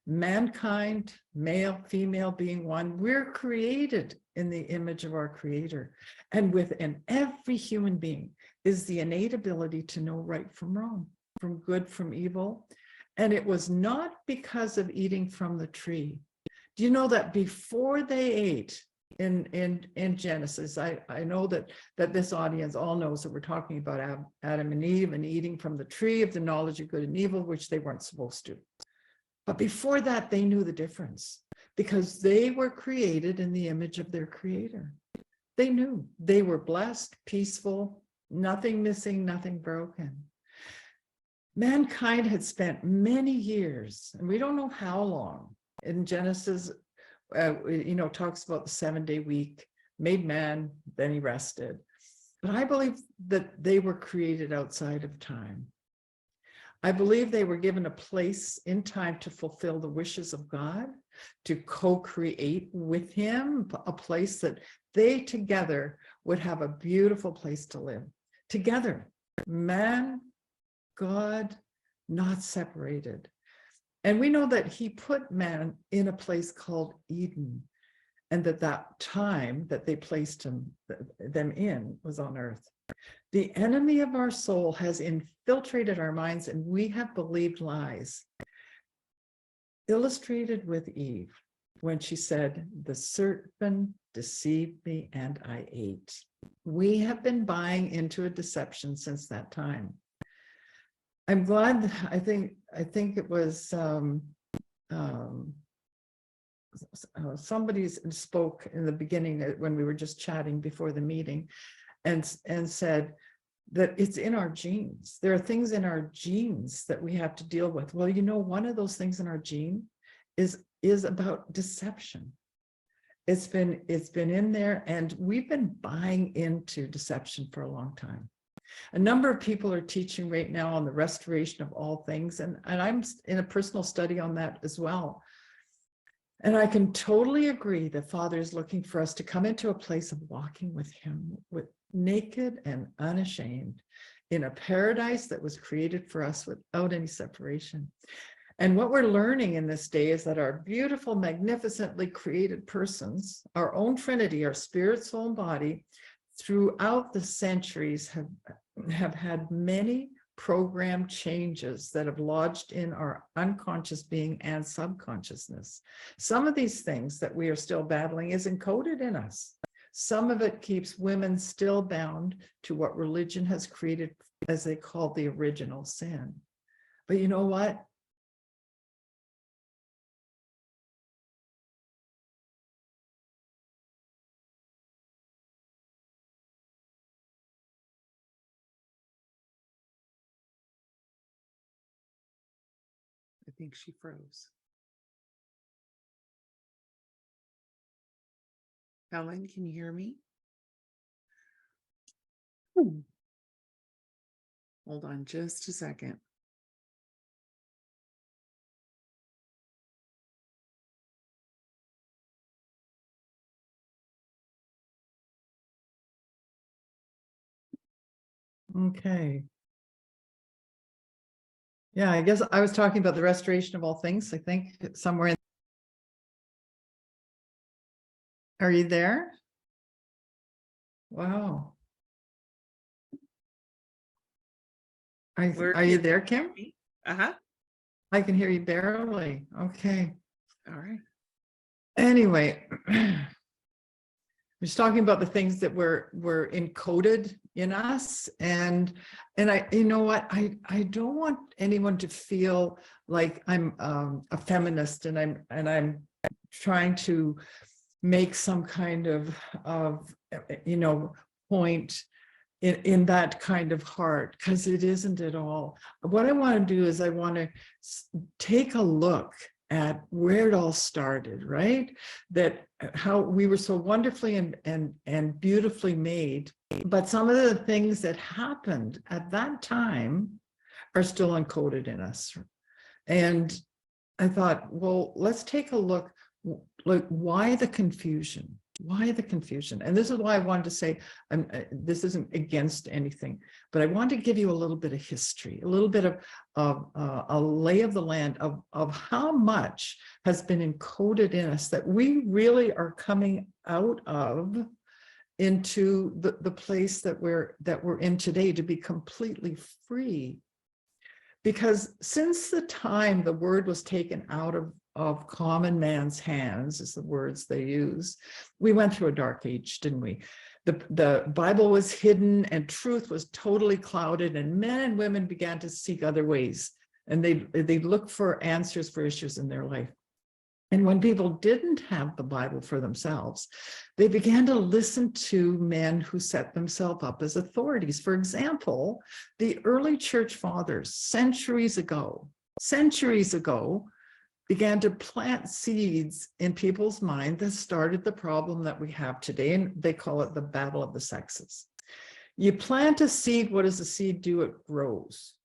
mankind, male, female being one, we're created in the image of our Creator. And within every human being is the innate ability to know right from wrong, from good from evil. And it was not because of eating from the tree. Do you know that before they ate in Genesis, I know that this audience all knows that we're talking about Adam and Eve and eating from the tree of the knowledge of good and evil, which they weren't supposed to. But before that, they knew the difference because they were created in the image of their Creator. They knew they were blessed, peaceful, nothing missing, nothing broken. Mankind had spent many years, and we don't know how long. In Genesis, talks about the 7-day week, made man, then he rested. But I believe that they were created outside of time. I believe they were given a place in time to fulfill the wishes of God, to co-create with him, a place that they together would have a beautiful place to live. Together, man, God, not separated. And we know that he put man in a place called Eden, and that time that they placed them in was on earth. The enemy of our soul has infiltrated our minds, and we have believed lies. Illustrated with Eve, when she said, "The serpent deceived me and I ate." We have been buying into a deception since that time. I'm glad, I think it was somebody spoke in the beginning when we were just chatting before the meeting and said that it's in our genes. There are things in our genes that we have to deal with. Well, one of those things in our gene is about deception. It's been in there, and we've been buying into deception for a long time. A number of people are teaching right now on the restoration of all things, and I'm in a personal study on that as well. And I can totally agree that Father is looking for us to come into a place of walking with him, with naked and unashamed, in a paradise that was created for us without any separation. And what we're learning in this day is that our beautiful, magnificently created persons, our own Trinity, our spirit, soul, and body, throughout the centuries have had many program changes that have lodged in our unconscious being and subconsciousness. Some of these things that we are still battling is encoded in us. Some of it keeps women still bound to what religion has created, as they call the original sin. But you know what? I think she froze. Helen, can you hear me? Hold on just a second. Okay. Yeah, I guess I was talking about the restoration of all things. I think somewhere in. Are you there? Wow. Are you there, Kim? Uh-huh. I can hear you barely. Okay. All right. Anyway, I was talking about the things that were encoded in us, and I, you know what, I don't want anyone to feel like I'm a feminist and I'm trying to make some kind of point in that kind of heart, because it isn't at all. What I want to do is I want to take a look at where it all started, right? That how we were so wonderfully and beautifully made, but some of the things that happened at that time are still encoded in us. And I thought, well, let's take a look, like, why the confusion? Why the confusion? And this is why I wanted to say, this isn't against anything, but I want to give you a little bit of history, a little bit of a lay of the land of how much has been encoded in us that we really are coming out of into the place that we're in today, to be completely free. Because since the time the word was taken out of common man's hands, is the words they use, we went through a dark age, didn't we? The Bible was hidden and truth was totally clouded, and men and women began to seek other ways, and they look for answers for issues in their life. And when people didn't have the Bible for themselves, they began to listen to men who set themselves up as authorities. For example, the early church fathers, centuries ago, began to plant seeds in people's mind that started the problem that we have today. And they call it the battle of the sexes. You plant a seed, what does the seed do? It grows.